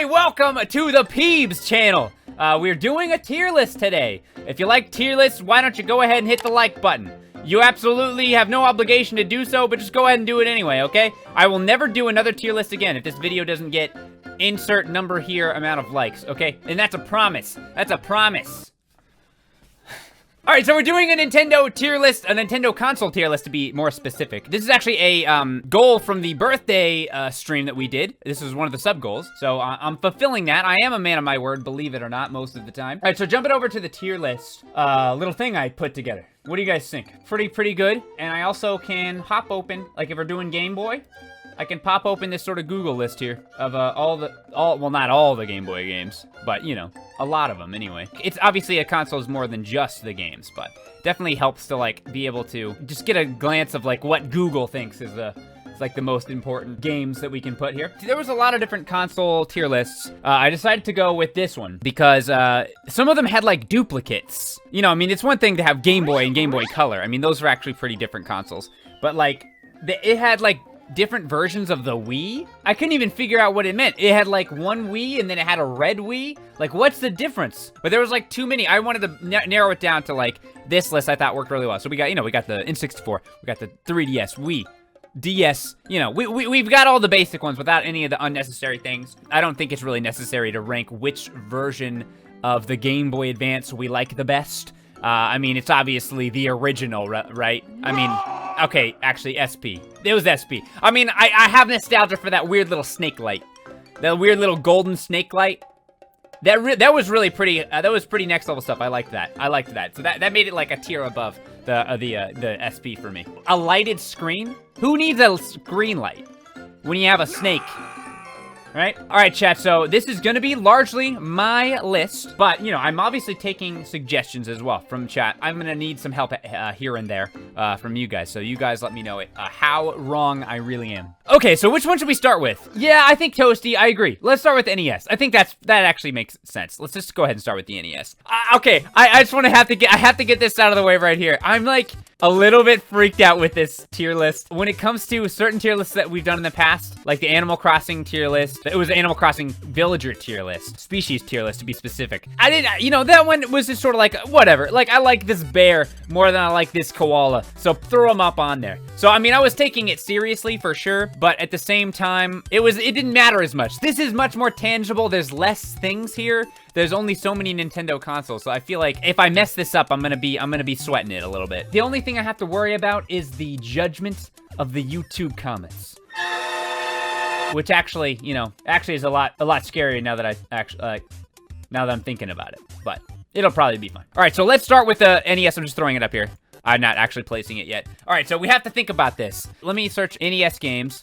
everybody, welcome to the Peebs channel. We're doing a tier list today. If you like tier lists, why don't you go ahead and hit the like button? You absolutely have no obligation to do so, but just go ahead and do it anyway, okay? I will never do another tier list again if this video doesn't get insert number here amount of likes, okay? And that's a promise. That's a promise. Alright, so we're doing a Nintendo tier list, a Nintendo console tier list to be more specific. This is actually a goal from the birthday stream that we did. This is one of the sub-goals, so I'm fulfilling that. I am a man of my word, believe it or not, most of the time. Alright, so jumping over to the tier list, little thing I put together. What do you guys think? Pretty good, and I also can pop open, like if we're doing Game Boy, I can pop open this sort of Google list here of well, not all the Game Boy games, but, you know, a lot of them anyway. It's obviously a console is more than just the games, but definitely helps to, like, be able to just get a glance of, like, what Google thinks is like the most important games that we can put here. There was a lot of different console tier lists. I decided to go with this one because some of them had like duplicates. You know, I mean, it's one thing to have Game Boy and Game Boy Color. I mean, those are actually pretty different consoles. But like, it had like different versions of the Wii. I couldn't even figure out what it meant. It had like one Wii and then it had a red Wii. Like, what's the difference? But there was like too many. I wanted to narrow it down to like this list I thought worked really well. So we got, you know, we got the N64, we got the 3DS, Wii, DS, you know, we've got all the basic ones without any of the unnecessary things. I don't think it's really necessary to rank which version of the Game Boy Advance we like the best. I mean, it's obviously the original, right? I mean, okay, actually, SP. It was SP. I mean, I have nostalgia for that weird little snake light. That weird little golden snake light. That was really pretty, that was pretty next level stuff. I liked that. I liked that. So that made it like a tier above the SP for me. A lighted screen? Who needs a screen light when you have a snake? Right? All right, chat, so this is gonna be largely my list, but, you know, I'm obviously taking suggestions as well from chat. I'm gonna need some help here and there from you guys, so you guys let me know how wrong I really am. Okay, so which one should we start with? Yeah, I think Toasty, I agree. Let's start with NES. I think that actually makes sense. Let's just go ahead and start with the NES. Okay, I just I have to get this out of the way right here. I'm like a little bit freaked out with this tier list. When it comes to certain tier lists that we've done in the past, like the Animal Crossing tier list, it was the Animal Crossing Villager tier list, species tier list to be specific. I didn't, you know, that one was just sort of like, whatever. Like, I like this bear more than I like this koala, so throw them up on there. So, I mean, I was taking it seriously for sure, but at the same time, it didn't matter as much. This is much more tangible. There's less things here. There's only so many Nintendo consoles, so I feel like if I mess this up, I'm gonna be sweating it a little bit. The only thing I have to worry about is the judgment of the YouTube comments, which actually, you know, is a lot scarier now that now that I'm thinking about it. But it'll probably be fine. All right, so let's start with the NES. I'm just throwing it up here. I'm not actually placing it yet. All right, so we have to think about this. Let me search NES games,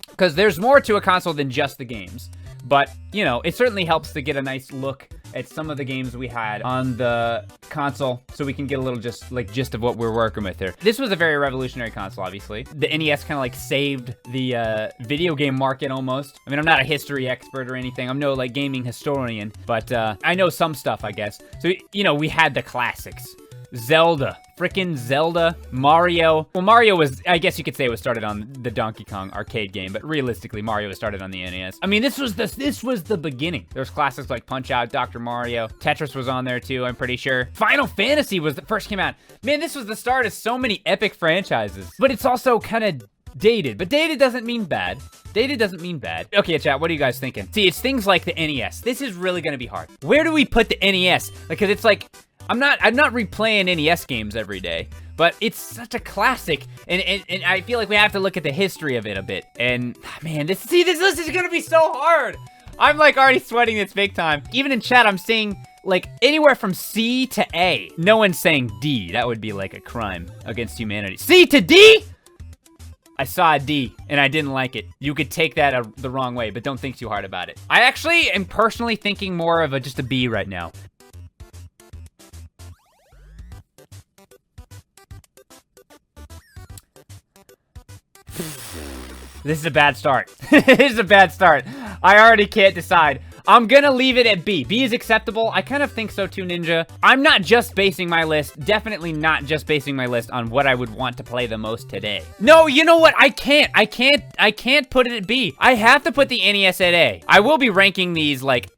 because there's more to a console than just the games. But, you know, it certainly helps to get a nice look at some of the games we had on the console, so we can get a little gist of what we're working with here. This was a very revolutionary console, obviously. The NES kind of like saved the video game market almost. I mean, I'm not a history expert or anything. I'm no like gaming historian, but I know some stuff, I guess. So, you know, we had the classics. Zelda, frickin' Zelda, Mario. Well, Mario was, I guess you could say, it was started on the Donkey Kong arcade game, but realistically, Mario was started on the NES. I mean, this was the beginning. There's classics like Punch-Out!, Dr. Mario, Tetris was on there too, I'm pretty sure. Final Fantasy was the first came out. Man, this was the start of so many epic franchises, but it's also kind of dated, but dated doesn't mean bad. Dated doesn't mean bad. Okay, chat, what are you guys thinking? See, it's things like the NES. This is really gonna be hard. Where do we put the NES? Because it's like, I'm not replaying NES games every day, but it's such a classic, and I feel like we have to look at the history of it a bit. And man, this list is gonna be so hard. I'm like already sweating this big time. Even in chat, I'm seeing like anywhere from C to A. No one's saying D. That would be like a crime against humanity. C to D? I saw a D, and I didn't like it. You could take that the wrong way, but don't think too hard about it. I actually am personally thinking more of just a B right now. This is a bad start. This is a bad start. I already can't decide. I'm gonna leave it at B. B is acceptable. I kind of think so too, Ninja. I'm not just basing my list, definitely not just basing my list on what I would want to play the most today. No, you know what? I can't put it at B. I have to put the NES at A. I will be ranking these like,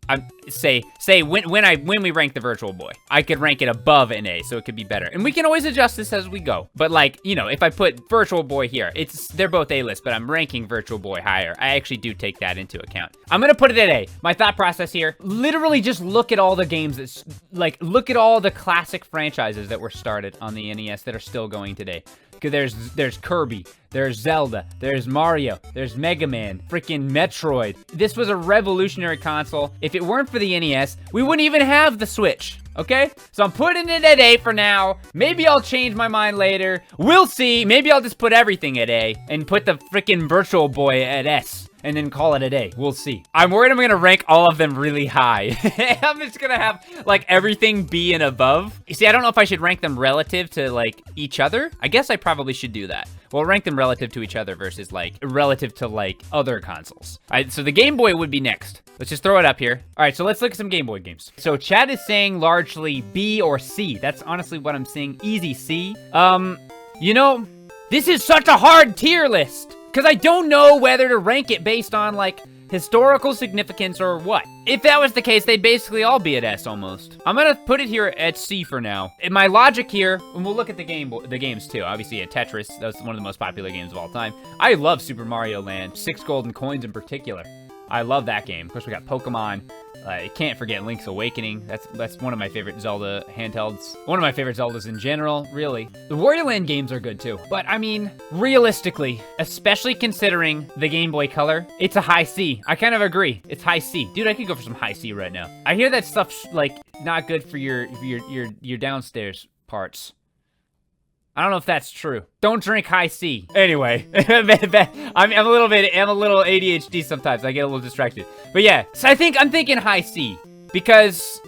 say when we rank the Virtual Boy, I could rank it above an A, so it could be better. And we can always adjust this as we go. But like, you know, if I put Virtual Boy here, they're both A-list, but I'm ranking Virtual Boy higher. I actually do take that into account. I'm gonna put it at A. My thought process here, literally just look at all the games look at all the classic franchises that were started on the NES that are still going today. There's Kirby, there's Zelda, there's Mario, there's Mega Man, freaking Metroid. This was a revolutionary console. If it weren't for the NES, we wouldn't even have the Switch, okay? So I'm putting it at A for now. Maybe I'll change my mind later. We'll see. Maybe I'll just put everything at A and put the freaking Virtual Boy at S. And then call it a day. We'll see. I'm worried I'm gonna rank all of them really high. I'm just gonna have like everything B and above. You see, I don't know if I should rank them relative to like each other. I guess I probably should do that. We'll rank them relative to each other versus like relative to like other consoles. All right, so the Game Boy would be next. Let's just throw it up here. All right, so let's look at some Game Boy games. So Chad is saying largely B or C. That's honestly what I'm seeing. Easy C. You know, this is such a hard tier list. Because I don't know whether to rank it based on, like, historical significance or what. If that was the case, they'd basically all be at S almost. I'm gonna put it here at C for now. In my logic here, and we'll look at the games too. Obviously, at Tetris, that's one of the most popular games of all time. I love Super Mario Land, 6 golden coins in particular. I love that game. Of course, we got Pokemon. I can't forget Link's Awakening. That's one of my favorite Zelda handhelds. One of my favorite Zeldas in general, really. The Wario Land games are good too. But I mean, realistically, especially considering the Game Boy Color, it's a high C. I kind of agree. It's high C. Dude, I could go for some high C right now. I hear that stuff's like not good for your downstairs parts. I don't know if that's true. Don't drink high C. Anyway, I'm a little ADHD sometimes. I get a little distracted. But yeah, so I'm thinking high C because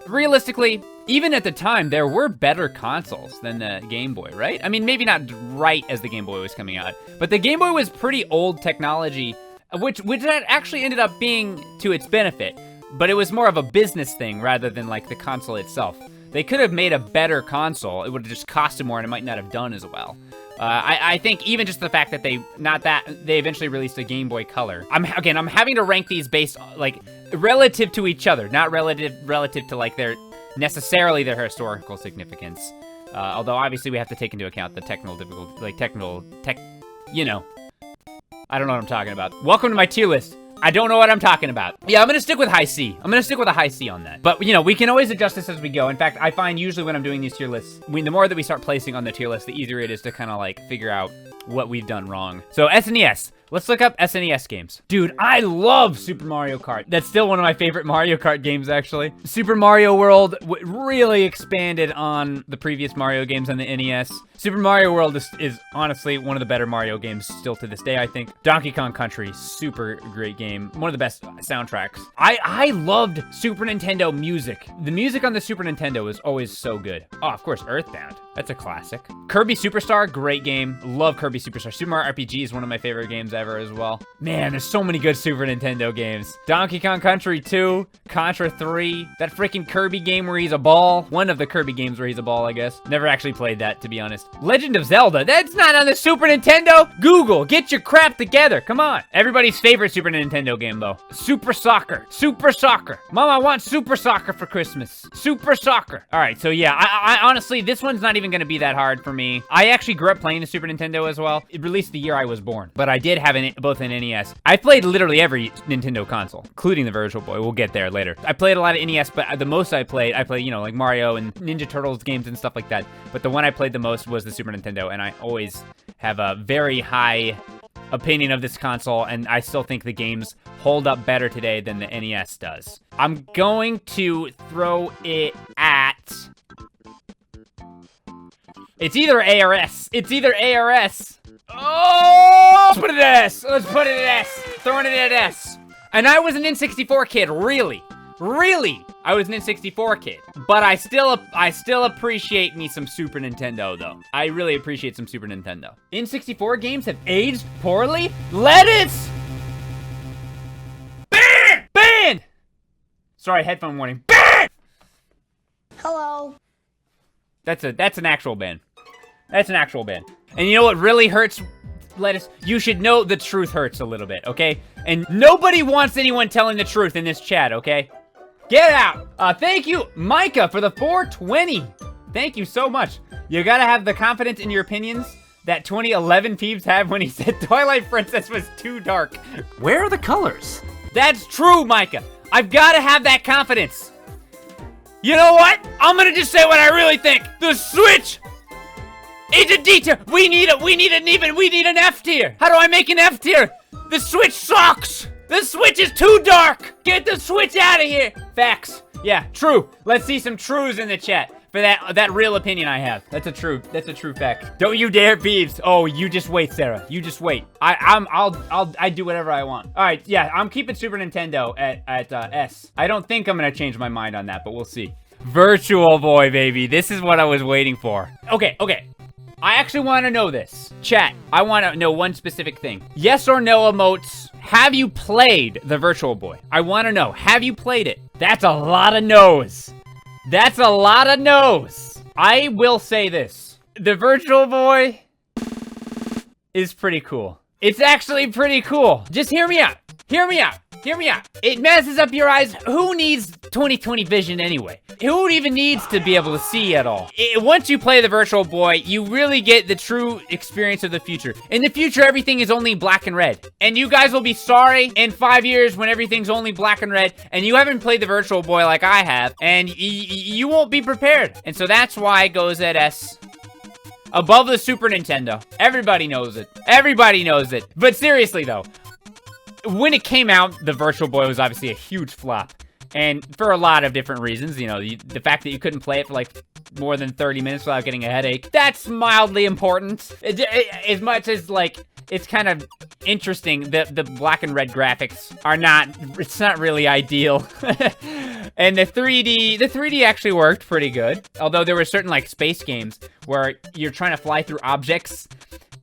realistically, even at the time, there were better consoles than the Game Boy, right? I mean, maybe not right as the Game Boy was coming out, but the Game Boy was pretty old technology, which that actually ended up being to its benefit, but it was more of a business thing rather than like the console itself. They could have made a better console. It would have just costed more and it might not have done as well. I think even just the fact that they eventually released a Game Boy Color. I'm having to rank these based like relative to each other, not relative to like necessarily their historical significance. Although obviously we have to take into account the technical difficulty, you know. I don't know what I'm talking about. Welcome to my tier list. I don't know what I'm talking about. Yeah, I'm gonna stick with high C. I'm gonna stick with a high C on that. But, you know, we can always adjust this as we go. In fact, I find usually when I'm doing these tier lists, the more that we start placing on the tier list, the easier it is to kind of, like, figure out what we've done wrong. So, SNES. Let's look up SNES games. Dude, I love Super Mario Kart. That's still one of my favorite Mario Kart games, actually. Super Mario World really expanded on the previous Mario games on the NES. Super Mario World is honestly one of the better Mario games still to this day, I think. Donkey Kong Country, super great game. One of the best soundtracks. I loved Super Nintendo music. The music on the Super Nintendo was always so good. Oh, of course, Earthbound. That's a classic. Kirby Superstar, great game. Love Kirby Superstar. Super Mario RPG is one of my favorite games ever as well. Man, there's so many good Super Nintendo games. Donkey Kong Country 2, Contra 3, that freaking Kirby game where he's a ball. One of the Kirby games where he's a ball, I guess. Never actually played that, to be honest. Legend of Zelda, that's not on the Super Nintendo. Google, get your crap together, come on. Everybody's favorite Super Nintendo game, though. Super Soccer. Super Soccer. Mom, I want Super Soccer for Christmas. Super Soccer. All right, so yeah, I honestly, this one's not even gonna be that hard for me. I actually grew up playing the Super Nintendo as well. It released the year I was born, but I did have both an NES. I played literally every Nintendo console, including the Virtual Boy. We'll get there later. I played a lot of NES, but the most I played, you know, like Mario and Ninja Turtles games and stuff like that. But the one I played the most was the Super Nintendo, and I always have a very high opinion of this console, and I still think the games hold up better today than the NES does. I'm going to throw it at... It's either A or S. It's either A or S. Oh! Let's put it at S. Let's put it at S. Throwing it at S. And I was an N64 kid, really. Really. I was an N64 kid. But I still appreciate me some Super Nintendo, though. I really appreciate some Super Nintendo. N64 games have aged poorly? Let it... Ban! Ban! Sorry, headphone warning. Hello. That's an actual ban. That's an actual ban. And you know what really hurts, Lettuce? You should know the truth hurts a little bit, okay? And nobody wants anyone telling the truth in this chat, okay? Get out! Thank you, Micah, for the 420. Thank you so much. You gotta have the confidence in your opinions that 2011 Peebs had when he said Twilight Princess was too dark. Where are the colors? That's true, Micah. I've gotta have that confidence. You know what? I'm gonna just say what I really think. The Switch is a D tier. We need an F tier. How do I make an F tier? The Switch sucks. The Switch is too dark. Get the Switch out of here. Facts. Yeah, true. Let's see some trues in the chat for that real opinion I have. That's a true fact. Don't you dare, Peebs. Oh, you just wait, Sarah. You just wait. I do whatever I want. All right, yeah, I'm keeping Super Nintendo at S. I don't think I'm gonna change my mind on that, but we'll see. Virtual Boy, baby. This is what I was waiting for. Okay. I actually want to know this. Chat, I want to know one specific thing. Yes or no emotes. Have you played the Virtual Boy? I want to know. Have you played it? That's a lot of no's. That's a lot of no's. I will say this. The Virtual Boy is pretty cool. It's actually pretty cool. Just hear me out. Hear me out. Hear me out. It messes up your eyes. Who needs 20/20 vision anyway? Who even needs to be able to see at all? Once you play the Virtual Boy, you really get the true experience of the future. In the future, everything is only black and red. And you guys will be sorry in 5 years when everything's only black and red, and you haven't played the Virtual Boy like I have, and you won't be prepared. And so that's why it goes at S. Above the Super Nintendo. Everybody knows it. Everybody knows it. But seriously, though, when it came out, the Virtual Boy was obviously a huge flop. And for a lot of different reasons, you know, the fact that you couldn't play it for like more than 30 minutes without getting a headache, that's mildly important. As much as like, it's kind of interesting that the black and red graphics are it's not really ideal. And the 3D actually worked pretty good. Although there were certain like space games where you're trying to fly through objects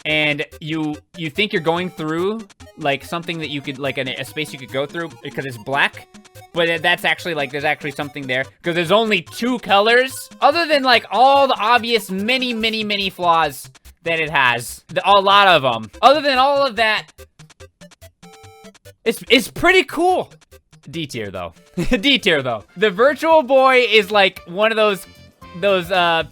and you think you're going through like something that you could, like a space you could go through because it's black. But that's actually, like, there's actually something there. Because there's only 2 colors. Other than, like, all the obvious many flaws that it has. A lot of them. Other than all of that, it's pretty cool. D tier, though. D tier, though. The Virtual Boy is, like, one of those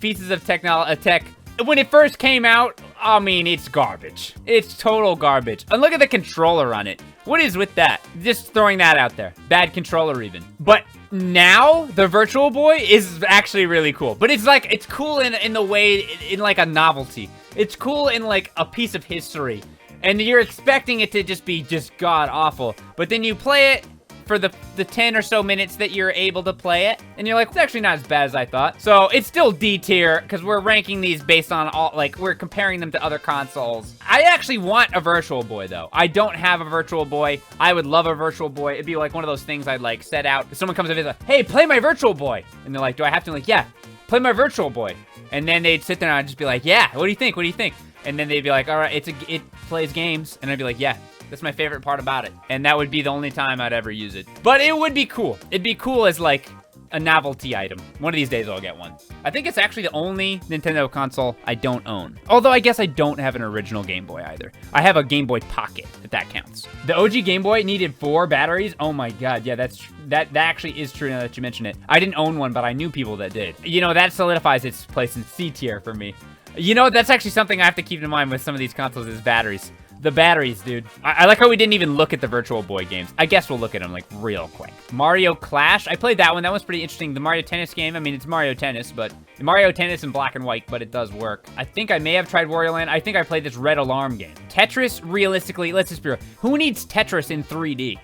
pieces of tech. When it first came out, I mean, it's garbage. It's total garbage. And look at the controller on it. What is with that? Just throwing that out there. Bad controller even. But now, the Virtual Boy is actually really cool. But it's like, it's cool in the way, in like a novelty. It's cool in like a piece of history. And you're expecting it to just be god-awful. But then you play it for the 10 or so minutes that you're able to play it, and you're like, it's actually not as bad as I thought. So it's still D tier, because we're ranking these based on all, like, we're comparing them to other consoles. I actually want a Virtual Boy, though. I don't have a Virtual Boy. I would love a Virtual Boy. It'd be like one of those things I'd, like, set out. If someone comes to visit, hey, play my Virtual Boy. And they're like, do I have to? I'm like, yeah, play my Virtual Boy. And then they'd sit there and I'd just be like, yeah, what do you think? What do you think? And then they'd be like, all right, it plays games. And I'd be like, yeah. That's my favorite part about it. And that would be the only time I'd ever use it. But it would be cool. It'd be cool as like a novelty item. One of these days I'll get one. I think it's actually the only Nintendo console I don't own. Although I guess I don't have an original Game Boy either. I have a Game Boy Pocket, if that counts. The OG Game Boy needed 4 batteries. Oh my God, yeah, that actually is true now that you mention it. I didn't own one, but I knew people that did. You know, that solidifies its place in C tier for me. You know, that's actually something I have to keep in mind with some of these consoles is batteries. The batteries, dude. I like how we didn't even look at the Virtual Boy games. I guess we'll look at them, like, real quick. Mario Clash. I played that one. That was pretty interesting. The Mario Tennis game. I mean, it's Mario Tennis, but... Mario Tennis in black and white, but it does work. I think I may have tried Wario Land. I think I played this Red Alarm game. Tetris, realistically, let's just be real. Who needs Tetris in 3D?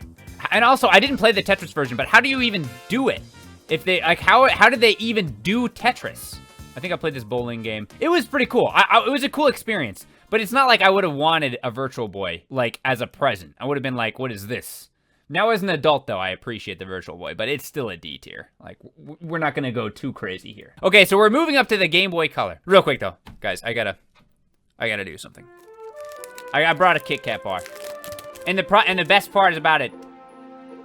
And also, I didn't play the Tetris version, but how do you even do it? If they... Like, how did they even do Tetris? I think I played this bowling game. It was pretty cool. It was a cool experience. But it's not like I would have wanted a Virtual Boy, like, as a present. I would have been like, what is this? Now, as an adult, though, I appreciate the Virtual Boy, but it's still a D tier. Like, we're not gonna go too crazy here. Okay, so we're moving up to the Game Boy Color. Real quick, though. Guys, I gotta do something. I brought a Kit Kat bar. And the best part is about it,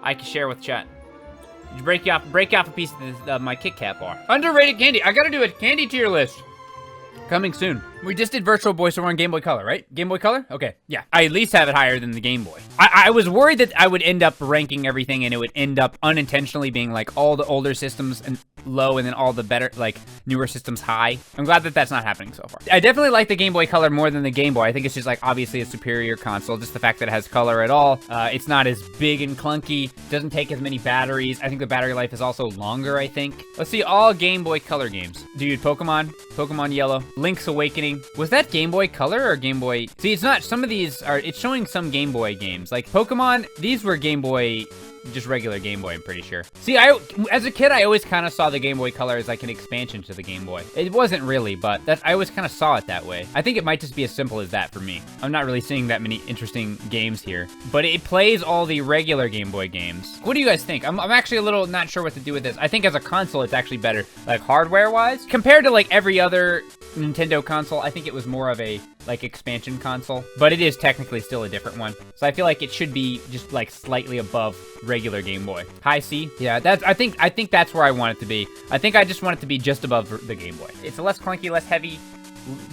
I can share with chat. You break off a piece of my Kit Kat bar. Underrated candy. I gotta do a candy tier list. Coming soon. We just did Virtual Boy, so we're on Game Boy Color, right? Game Boy Color? Okay, yeah. I at least have it higher than the Game Boy. I was worried that I would end up ranking everything and it would end up unintentionally being like all the older systems and low and then all the better, like newer systems high. I'm glad that that's not happening so far. I definitely like the Game Boy Color more than the Game Boy. I think it's just like obviously a superior console. Just the fact that it has color at all. It's not as big and clunky. Doesn't take as many batteries. I think the battery life is also longer, I think. Let's see all Game Boy Color games. Dude, Pokemon Yellow, Link's Awakening. Was that Game Boy Color or Game Boy? See, it's not, some of these are, it's showing some Game Boy games. Like Pokemon, these were Game Boy, just regular Game Boy, I'm pretty sure. See, as a kid, I always kind of saw the Game Boy Color as like an expansion to the Game Boy. It wasn't really, but I always kind of saw it that way. I think it might just be as simple as that for me. I'm not really seeing that many interesting games here, but it plays all the regular Game Boy games. What do you guys think? I'm actually a little not sure what to do with this. I think as a console, it's actually better, like hardware-wise. Compared to like every other Nintendo console, I think it was more of a like expansion console, but it is technically still a different one. So I feel like it should be just like slightly above regular Game Boy. High C, yeah, I think that's where I want it to be. I think I just want it to be just above the Game Boy. It's less clunky, less heavy,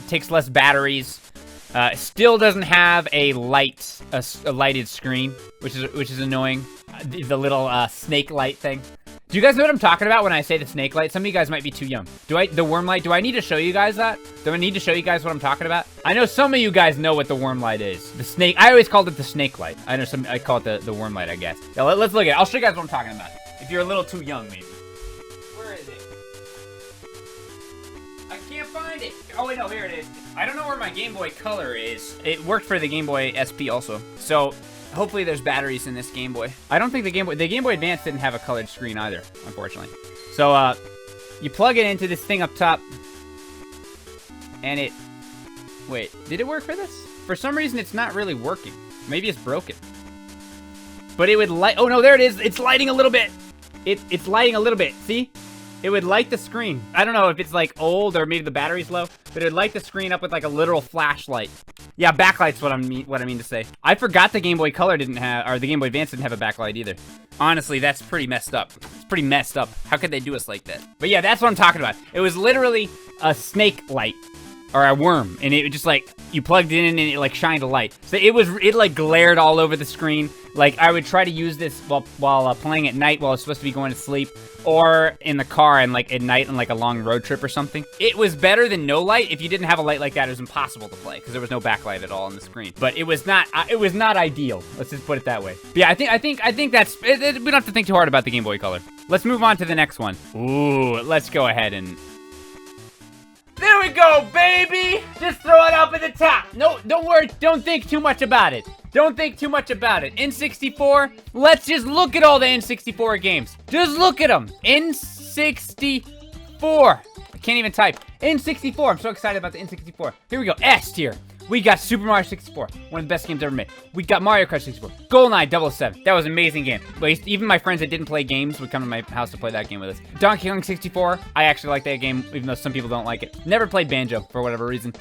takes less batteries. Still doesn't have a lighted screen, which is annoying. The little snake light thing. Do you guys know what I'm talking about when I say the snake light? Some of you guys might be too young. The worm light, do I need to show you guys that? Do I need to show you guys what I'm talking about? I know some of you guys know what the worm light is. The snake, I always called it the snake light. I know I call it the worm light, I guess. Yeah, let's look at it. I'll show you guys what I'm talking about. If you're a little too young, maybe. Where is it? I can't find it. Oh wait, no, here it is. I don't know where my Game Boy Color is. It worked for the Game Boy SP also. So, hopefully there's batteries in this Game Boy. I don't think the Game Boy Advance didn't have a colored screen either, unfortunately. So, you plug it into this thing up top, and it... Wait, did it work for this? For some reason, it's not really working. Maybe it's broken. But it would light... Oh, no, there it is. It's lighting a little bit. It's lighting a little bit. See? It would light the screen. I don't know if it's, like, old or maybe the battery's low, but it would light the screen up with, like, a literal flashlight. Yeah, backlight's what I mean to say. I forgot the Game Boy Color didn't have, or the Game Boy Advance didn't have a backlight either. Honestly, that's pretty messed up. It's pretty messed up. How could they do us like that? But yeah, that's what I'm talking about. It was literally a snake light, or a worm, and it just like, you plugged it in and it like shined a light. So it like glared all over the screen. Like I would try to use this while playing at night while I was supposed to be going to sleep, or in the car and like at night on like a long road trip or something. It was better than no light. If you didn't have a light like that, it was impossible to play because there was no backlight at all on the screen. But it was not ideal. Let's just put it that way. But yeah, I think that's we don't have to think too hard about the Game Boy Color. Let's move on to the next one. Ooh, let's go ahead and. There we go, baby! Just throw it up at the top. No, don't worry. Don't think too much about it. Don't think too much about it. N64, let's just look at all the N64 games. Just look at them. N64. I can't even type. N64. I'm so excited about the N64. Here we go. S tier. We got Super Mario 64, one of the best games ever made. We got Mario Kart 64, GoldenEye 007. That was an amazing game. But even my friends that didn't play games would come to my house to play that game with us. Donkey Kong 64, I actually like that game, even though some people don't like it. Never played Banjo for whatever reason.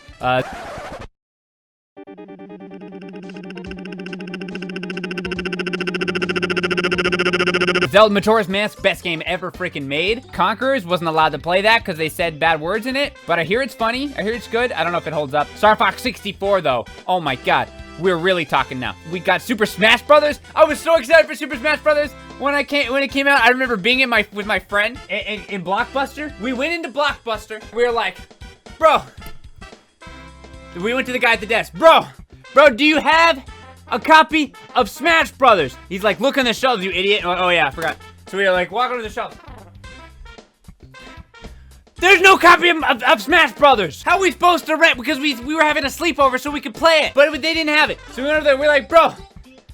Zelda Majora's Mask, best game ever freaking made. Conquerors, wasn't allowed to play that because they said bad words in it, but I hear it's funny. I hear it's good. I don't know if it holds up. Star Fox 64, though. Oh my god. We're really talking now. We got Super Smash Brothers. I was so excited for Super Smash Brothers when it came out. I remember being with my friend in Blockbuster. We went into Blockbuster. We were like, bro. We went to the guy at the desk. Bro, do you have a copy of Smash Brothers? He's like, look on the shelves, you idiot. Oh yeah, I forgot. So we were like, walk over to the shelf. There's no copy of Smash Brothers. How are we supposed to rent? Because we were having a sleepover so we could play it. But they didn't have it. So we went over there, we're like, bro,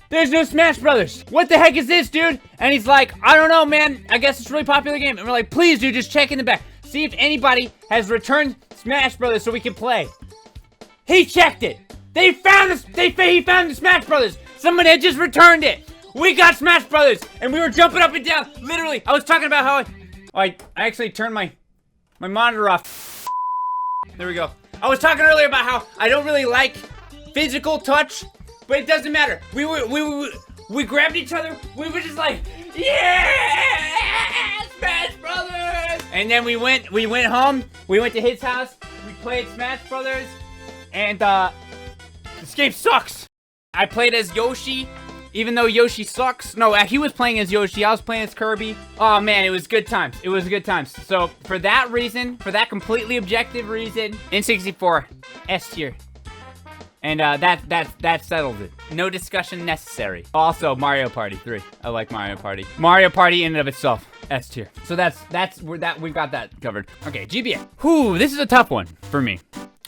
there's no Smash Brothers. What the heck is this, dude? And he's like, I don't know, man. I guess it's a really popular game. And we're like, please, dude, just check in the back. See if anybody has returned Smash Brothers so we can play. He checked it. He found the Smash Brothers. Someone had just returned it. We got Smash Brothers, and we were jumping up and down. Literally, I was talking about how I actually turned my monitor off. There we go. I was talking earlier about how I don't really like physical touch, but it doesn't matter. We grabbed each other. We were just like, yeah! And then we went home. We went to his house. We played Smash Brothers. And, this game sucks. I played as Yoshi, even though Yoshi sucks. No, he was playing as Yoshi. I was playing as Kirby. Oh, man, it was good times. It was good times. So, for that reason, for that completely objective reason, N64, S tier. And, that settles it. No discussion necessary. Also, Mario Party 3. I like Mario Party. Mario Party in and of itself, S tier. So we've got that covered. Okay, GBA. Whew, this is a tough one for me.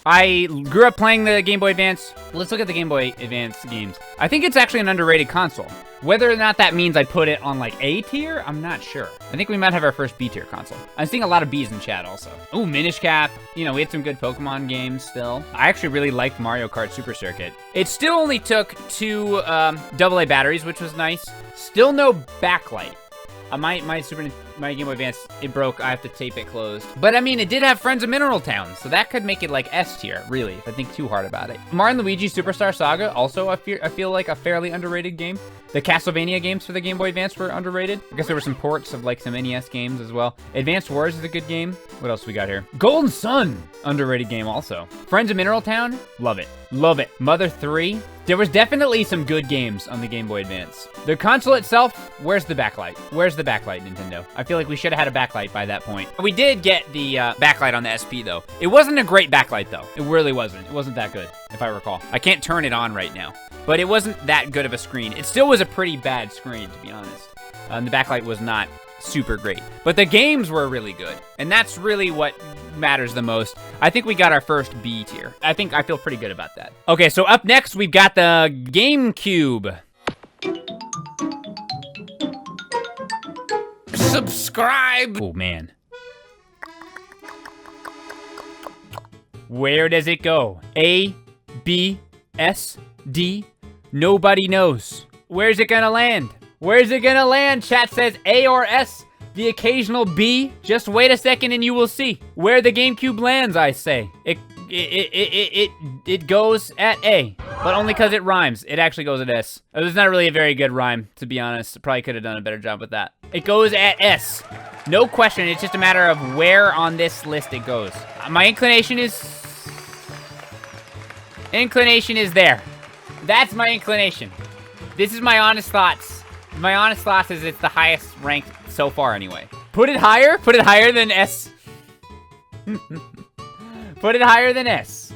I grew up playing the Game Boy Advance. Let's look at the Game Boy Advance games. I think it's actually an underrated console. Whether or not that means I put it on like A tier, I'm not sure. I think we might have our first B tier console. I'm seeing a lot of B's in chat also. Ooh, Minish Cap. You know, we had some good Pokemon games still. I actually really liked Mario Kart Super Circuit. It still only took 2 AA batteries, which was nice. Still no backlight. My Game Boy Advance, it broke. I have to tape it closed. But I mean, it did have Friends of Mineral Town, so that could make it like S tier, really, if I think too hard about it. Mario and Luigi Superstar Saga, also I feel like a fairly underrated game. The Castlevania games for the Game Boy Advance were underrated. I guess there were some ports of like some NES games as well. Advanced Wars is a good game. What else we got here? Golden Sun, underrated game also. Friends of Mineral Town, love it. Love it. Mother 3. There was definitely some good games on the Game Boy Advance. The console itself, where's the backlight? Where's the backlight, Nintendo? I feel like we should have had a backlight by that point. We did get the backlight on the SP, though. It wasn't a great backlight, though. It really wasn't. It wasn't that good, if I recall. I can't turn it on right now. But it wasn't that good of a screen. It still was a pretty bad screen, to be honest. The backlight was not super great. But the games were really good. And that's really what matters the most. I think we got our first B tier. I feel pretty good about that. Okay, so up next, we've got the GameCube. Subscribe! Oh, man. Where does it go? A, B, S, D? Nobody knows. Where's it gonna land? Where's it gonna land? Chat says A or S. The occasional B. Just wait a second and you will see where the GameCube lands, I say. It goes at A, but only because it rhymes. It actually goes at S. It was not really a very good rhyme, to be honest. Probably could have done a better job with that. It goes at S. No question, it's just a matter of where on this list it goes. My inclination is there. That's my inclination. This is my honest thoughts. My honest thoughts is it's the highest ranked so far anyway. Put it higher than S. Put it higher than S.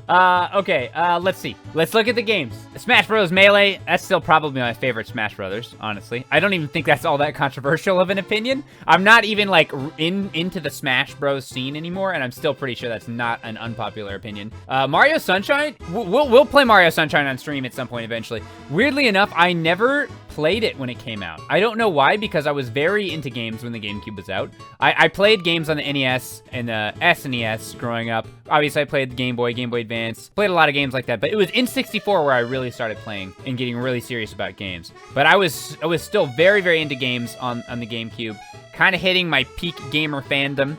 Okay, let's see. Let's look at the games. Smash Bros. Melee, that's still probably my favorite Smash Brothers, honestly. I don't even think that's all that controversial of an opinion. I'm not even, like, into the Smash Bros. Scene anymore, and I'm still pretty sure that's not an unpopular opinion. Mario Sunshine? We'll play Mario Sunshine on stream at some point eventually. Weirdly enough, I never played it when it came out. I don't know why, because I was very into games when the GameCube was out. I played games on the NES and the SNES growing up. Obviously, I played the Game Boy Advance, played a lot of games like that, but it was N64 where I really started playing and getting really serious about games. But I was still very, very into games on the GameCube, kind of hitting my peak gamer fandom,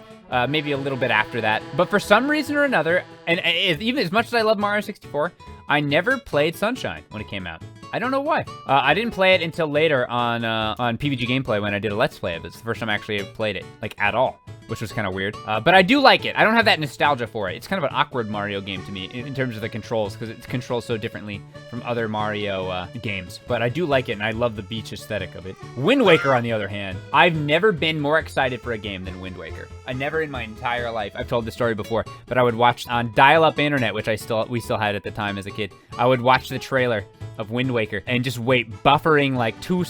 maybe a little bit after that. But for some reason or another, and even as much as I love Mario 64, I never played Sunshine when it came out. I don't know why. I didn't play it until later on PBG Gameplay when I did a Let's Play of it. It's the first time I actually played it, like, at all, which was kind of weird. But I do like it. I don't have that nostalgia for it. It's kind of an awkward Mario game to me in terms of the controls, because it controls so differently from other Mario games. But I do like it, and I love the beach aesthetic of it. Wind Waker, on the other hand, I've never been more excited for a game than Wind Waker. I never in my entire life, I've told this story before, but I would watch on dial-up internet, which we still had at the time as a kid. I would watch the trailer of Wind Waker and just wait, buffering like 2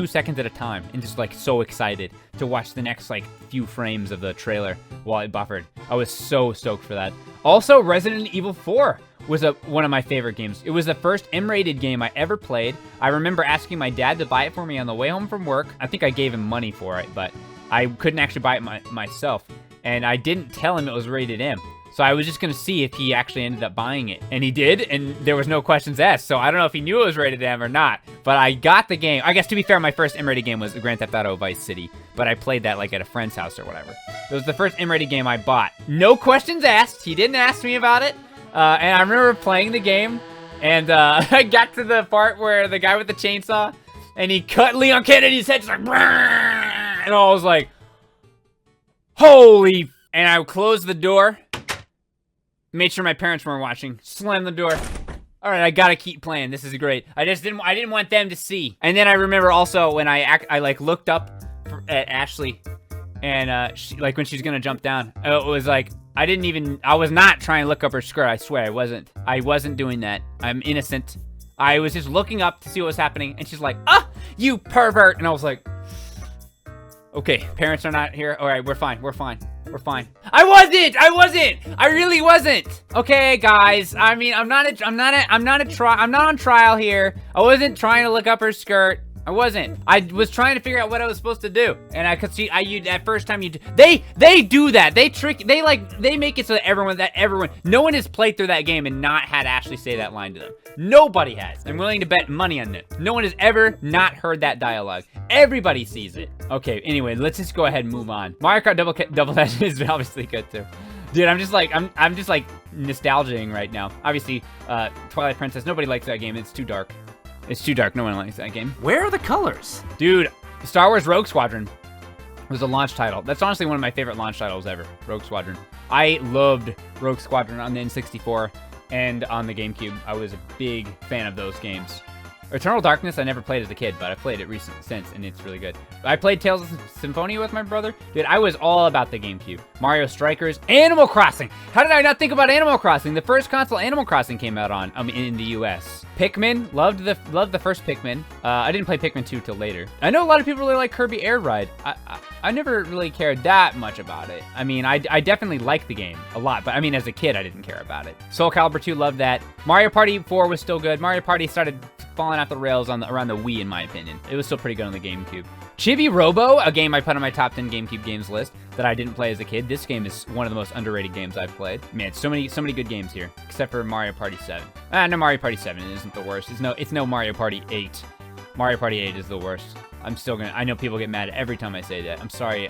seconds at a time, and just like so excited to watch the next like few frames of the trailer while it buffered. I was so stoked for that. Also, Resident Evil 4 was one of my favorite games. It was the first M-rated game I ever played. I remember asking my dad to buy it for me on the way home from work. I think I gave him money for it, but I couldn't actually buy it myself, and I didn't tell him it was rated M. So I was just going to see if he actually ended up buying it. And he did, and there was no questions asked. So I don't know if he knew it was rated M or not. But I got the game. I guess, to be fair, my first M-rated game was Grand Theft Auto Vice City. But I played that like at a friend's house or whatever. It was the first M-rated game I bought. No questions asked. He didn't ask me about it. And I remember playing the game. And I got to the part where the guy with the chainsaw, and he cut Leon Kennedy's head just like, and I was like, Holy, and I closed the door, made sure my parents weren't watching, slammed the door. All right, I gotta keep playing. This is great. I didn't want them to see. And then I remember also when I like looked up at Ashley, and she, like when she's gonna jump down, it was like I was not trying to look up her skirt. I swear I wasn't doing that. I'm innocent. I was just looking up to see what was happening, and she's like, "Ah, you pervert!" And I was like, "Okay, parents are not here. All right, we're fine. We're fine. We're fine." I wasn't. I really wasn't. Okay, guys. I mean, I'm not on trial here. I wasn't trying to look up her skirt. I wasn't. I was trying to figure out what I was supposed to do, and I could see. That first time they do that. They make it so that everyone, no one has played through that game and not had Ashley say that line to them. Nobody has. I'm willing to bet money on it. No one has ever not heard that dialogue. Everybody sees it. Okay. Anyway, let's just go ahead and move on. Mario Kart Double Dash is obviously good too. Dude, I'm just like nostalgizing right now. Obviously, Twilight Princess. Nobody likes that game. It's too dark. It's too dark. No one likes that game. Where are the colors? Dude, Star Wars Rogue Squadron was a launch title. That's honestly one of my favorite launch titles ever. Rogue Squadron. I loved Rogue Squadron on the N64 and on the GameCube. I was a big fan of those games. Eternal Darkness I never played as a kid, but I played it since, and it's really good. I played Tales of Symphonia with my brother. Dude, I was all about the GameCube. Mario Strikers, Animal Crossing. How did I not think about Animal Crossing? The first console Animal Crossing came out on, in the US. Pikmin, loved the first Pikmin. I didn't play Pikmin 2 till later. I know a lot of people really like Kirby Air Ride. I never really cared that much about it. I mean, I definitely liked the game a lot, but I mean, as a kid, I didn't care about it. Soul Calibur 2, loved that. Mario Party 4 was still good. Mario Party started falling off the rails around the Wii, in my opinion. It was still pretty good on the GameCube. Chibi Robo, a game I put on my top 10 GameCube games list that I didn't play as a kid. This game is one of the most underrated games I've played. Man, so many good games here, except for Mario Party 7. No, Mario Party 7 isn't the worst. It's no Mario Party 8. Mario Party 8 is the worst. I know people get mad every time I say that. I'm sorry.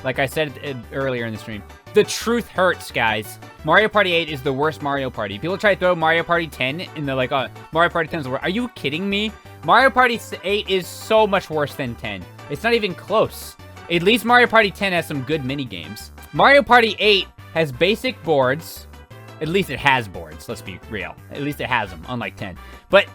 Like I said earlier in the stream, the truth hurts, guys. Mario Party 8 is the worst Mario Party. People try to throw Mario Party 10 and they're like, oh, Mario Party 10 is the worst. Are you kidding me? Mario Party 8 is so much worse than 10. It's not even close. At least Mario Party 10 has some good mini games. Mario Party 8 has basic boards. At least it has boards, let's be real. At least it has them, unlike 10. But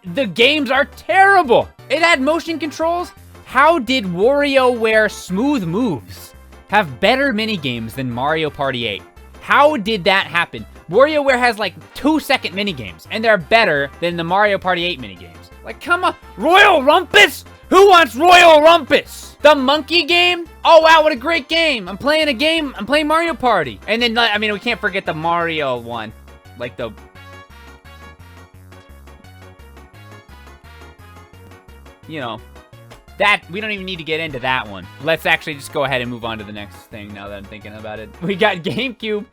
the games are terrible. It had motion controls. How did WarioWare Smooth Moves have better minigames than Mario Party 8? How did that happen? WarioWare has like 2-second minigames, and they're better than the Mario Party 8 minigames. Like, come on. Royal Rumpus? Who wants Royal Rumpus? The monkey game? Oh, wow, what a great game. I'm playing a game. I'm playing Mario Party. And then, I mean, we can't forget the Mario one. Like the... You know, that, we don't even need to get into that one. Let's actually just go ahead and move on to the next thing now that I'm thinking about it. We got GameCube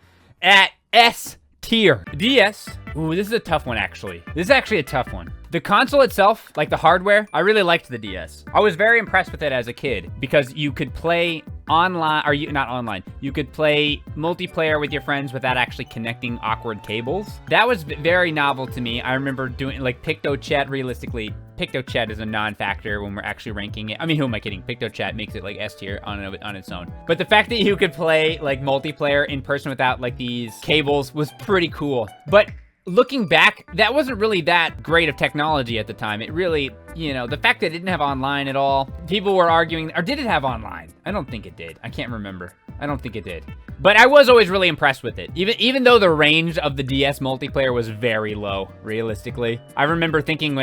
at S tier. DS. Ooh, this is a tough one, actually. This is actually a tough one. The console itself, like the hardware, I really liked the DS. I was very impressed with it as a kid because you could play online, or not online, you could play multiplayer with your friends without actually connecting awkward cables. That was very novel to me. I remember doing like PictoChat. Realistically, PictoChat is a non-factor when we're actually ranking it. I mean, who am I kidding? PictoChat makes it like S tier on its own. But the fact that you could play like multiplayer in person without like these cables was pretty cool. But looking back, that wasn't really that great of technology at the time. It really, you know, the fact that it didn't have online at all, people were arguing, or did it have online? I don't think it did. I can't remember. I don't think it did. But I was always really impressed with it. Even though the range of the DS multiplayer was very low, realistically. I remember thinking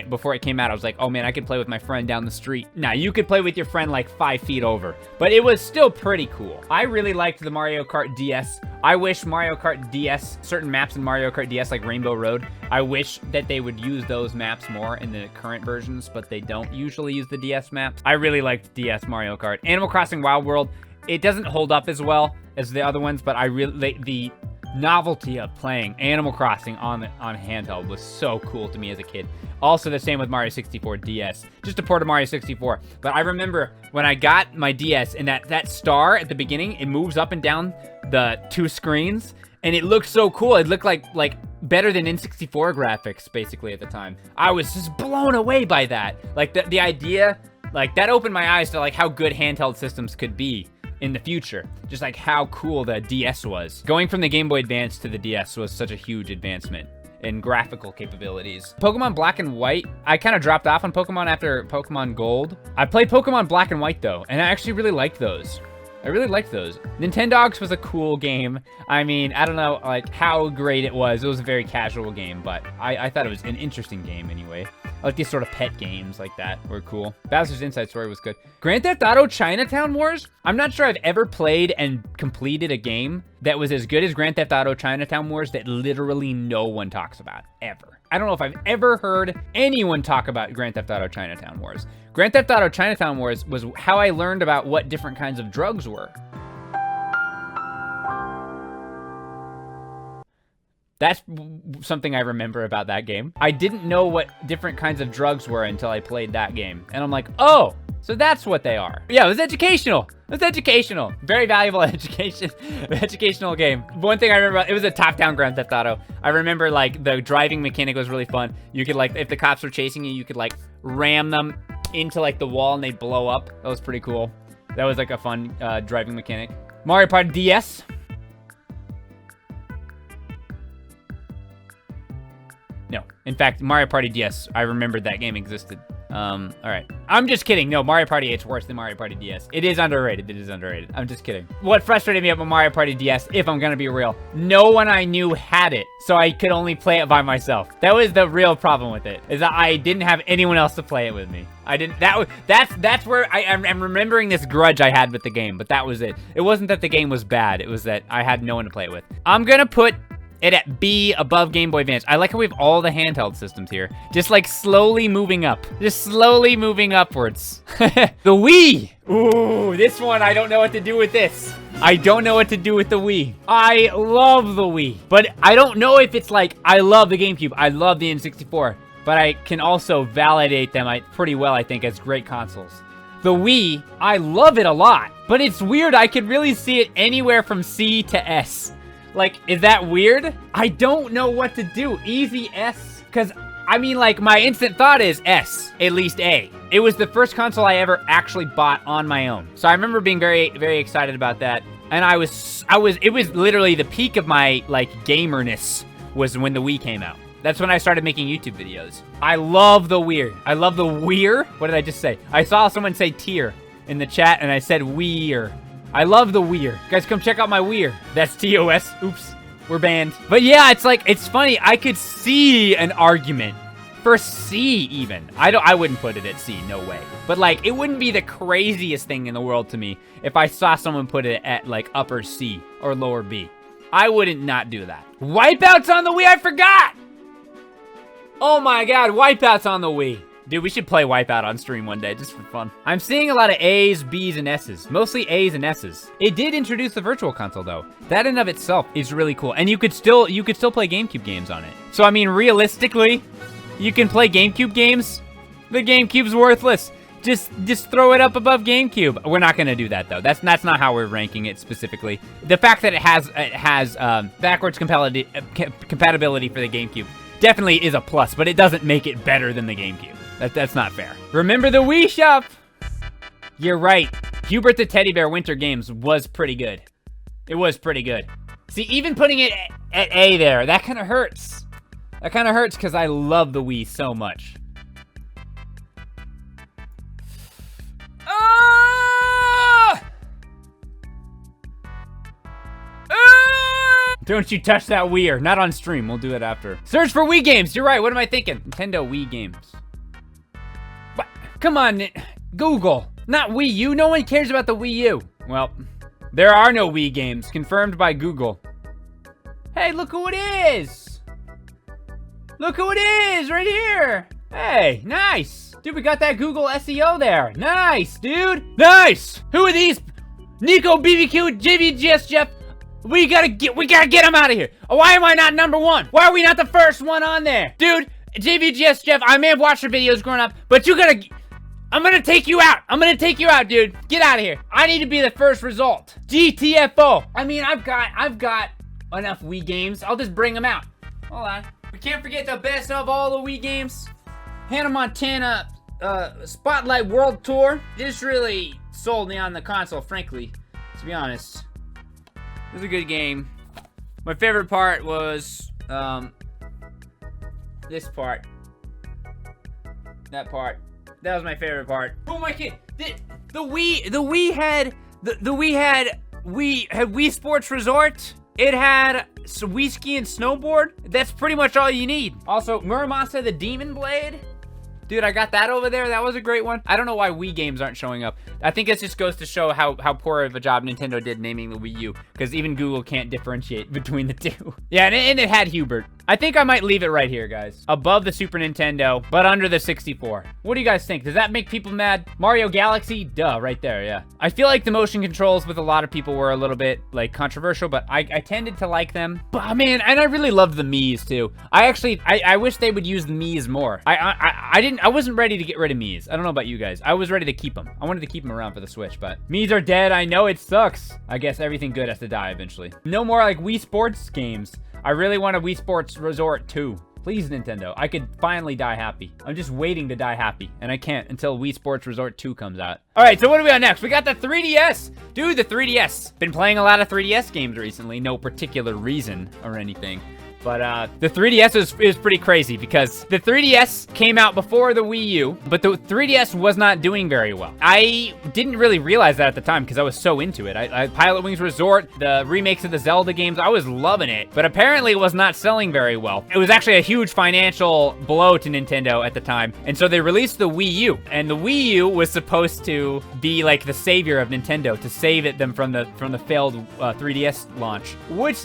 before it came out, I was like, oh man, I could play with my friend down the street. Now, you could play with your friend like 5 feet over. But it was still pretty cool. I really liked the Mario Kart DS. I wish Mario Kart DS, certain maps in Mario Kart DS like Rainbow Road, I wish that they would use those maps more in the current versions, but they don't usually use the DS maps. I really liked DS Mario Kart. Animal Crossing Wild World, it doesn't hold up as well as the other ones, but I really, the novelty of playing Animal Crossing on handheld was so cool to me as a kid. Also the same with Mario 64 DS, just a port of Mario 64. But I remember when I got my DS and that star at the beginning, it moves up and down the 2 screens, and it looked so cool. It looked like better than N64 graphics basically at the time. I was just blown away by that. Like the idea, like that opened my eyes to like how good handheld systems could be. in the future. Just like how cool the DS was. Going from the Game Boy Advance to the DS was such a huge advancement in graphical capabilities. Pokemon Black and White, I kind of dropped off on Pokemon after Pokemon Gold. I played Pokemon Black and White though, and I actually really liked those. I really liked those. Nintendogs was a cool game. I mean, I don't know like how great it was. It was a very casual game, but I thought it was an interesting game anyway. I like these sort of pet games like that were cool. Bowser's Inside Story was good. Grand Theft Auto Chinatown Wars? I'm not sure I've ever played and completed a game that was as good as Grand Theft Auto Chinatown Wars that literally no one talks about, ever. I don't know if I've ever heard anyone talk about Grand Theft Auto Chinatown Wars. Grand Theft Auto Chinatown Wars was how I learned about what different kinds of drugs were. That's something I remember about that game. I didn't know what different kinds of drugs were until I played that game. And I'm like, oh, so that's what they are. Yeah, it was educational. It was educational. Very valuable educational game. One thing I remember, it was a top-down Grand Theft Auto. I remember like the driving mechanic was really fun. You could like, if the cops were chasing you, you could like ram them into like the wall and they blow up. That was pretty cool. That was like a fun driving mechanic. Mario Party DS. No. In fact, Mario Party DS, I remembered that game existed. All right. I'm just kidding. No, Mario Party 8's worse than Mario Party DS. It is underrated. It is underrated. I'm just kidding. What frustrated me about Mario Party DS, if I'm gonna be real, no one I knew had it, so I could only play it by myself. That was the real problem with it, is that I didn't have anyone else to play it with me. I didn't, that's where I'm remembering this grudge I had with the game, but that was it. It wasn't that the game was bad. It was that I had no one to play it with. I'm gonna put it at B above Game Boy Advance. I like how we have all the handheld systems here. Just like slowly moving up. Just slowly moving upwards. The Wii. Ooh, this one, I don't know what to do with this. I don't know what to do with the Wii. I love the Wii. But I don't know if it's like, I love the GameCube. I love the N64. But I can also validate them pretty well, I think, as great consoles. The Wii, I love it a lot. But it's weird, I could really see it anywhere from C to S. Like, is that weird? I don't know what to do. Easy S? Because, I mean, like, my instant thought is S, at least A. It was the first console I ever actually bought on my own. So I remember being very, very excited about that. And it was literally the peak of my, like, gamerness was when the Wii came out. That's when I started making YouTube videos. I love the Wii. I love the Wii. What did I just say? I saw someone say tier in the chat, and I said Wii. I love the Wii. Guys, come check out my Wii. That's TOS. Oops, we're banned. But yeah, it's like, it's funny. I could see an argument for C even. I wouldn't put it at C, no way. But like, it wouldn't be the craziest thing in the world to me if I saw someone put it at like upper C or lower B. I wouldn't not do that. Wipeouts on the Wii, I forgot! Oh my God, Wipeouts on the Wii. Dude, we should play Wipeout on stream one day, just for fun. I'm seeing a lot of A's, B's, and S's. Mostly A's and S's. It did introduce the Virtual Console, though. That in of itself is really cool. And you could still play GameCube games on it. So, I mean, realistically, you can play GameCube games. The GameCube's worthless. Just throw it up above GameCube. We're not gonna do that, though. That's not how we're ranking it specifically. The fact that it has backwards compatibility for the GameCube definitely is a plus, but it doesn't make it better than the GameCube. That's not fair. Remember the Wii Shop? You're right. Hubert the Teddy Bear Winter Games was pretty good. It was pretty good. See, even putting it at A there, that kind of hurts. That kind of hurts because I love the Wii so much. Don't you touch that Wii. Not on stream. We'll do it after. Search for Wii games. You're right. What am I thinking? Nintendo Wii games. What? Come on, Google. Not Wii U. No one cares about the Wii U. Well, there are no Wii games. Confirmed by Google. Hey, look who it is. Look who it is right here. Hey, nice. Dude, we got that Google SEO there. Nice, dude. Nice. Who are these? Nico, BBQ, JVGS, Jeff. We gotta get him out of here. Why am I not number one? Why are we not the first one on there? Dude, JVGS Jeff, I may have watched your videos growing up, but I'm gonna take you out. I'm gonna take you out, dude. Get out of here. I need to be the first result. GTFO. I mean, I've got enough Wii games. I'll just bring them out. Hold on. We can't forget the best of all the Wii games. Hannah Montana Spotlight World Tour. This really sold me on the console, frankly. To be honest, it was a good game. My favorite part was this part. That part. That was my favorite part. Oh my kid! The Wii had Wii Sports Resort. It had Wii Ski and Snowboard. That's pretty much all you need. Also, Muramasa the Demon Blade. Dude, I got that over there. That was a great one. I don't know why Wii games aren't showing up. I think it just goes to show how poor of a job Nintendo did naming the Wii U, because even Google can't differentiate between the two. Yeah, and it had Hubert. I think I might leave it right here, guys. Above the Super Nintendo, but under the 64. What do you guys think? Does that make people mad? Mario Galaxy? Duh, right there, yeah. I feel like the motion controls with a lot of people were a little bit, like, controversial, but I tended to like them. But, man, and I really loved the Miis, too. I wish they would use the Miis more. I wasn't ready to get rid of Miis. I don't know about you guys. I was ready to keep them. I wanted to keep them around for the Switch, but Miis are dead. I know it sucks. I guess everything good has to die eventually. No more, like, Wii Sports games. I really want a Wii Sports Resort 2. Please, Nintendo. I could finally die happy. I'm just waiting to die happy, and I can't until Wii Sports Resort 2 comes out. All right, so what do we got next? We got the 3DS. Dude, the 3DS. Been playing a lot of 3DS games recently. No particular reason or anything. But the 3DS is pretty crazy because the 3DS came out before the Wii U, but the 3DS was not doing very well. I didn't really realize that at the time because I was so into it. Pilot Wings Resort, the remakes of the Zelda games, I was loving it, but apparently it was not selling very well. It was actually a huge financial blow to Nintendo at the time, and so they released the Wii U, and the Wii U was supposed to be like the savior of Nintendo, to save them from the failed 3DS launch, which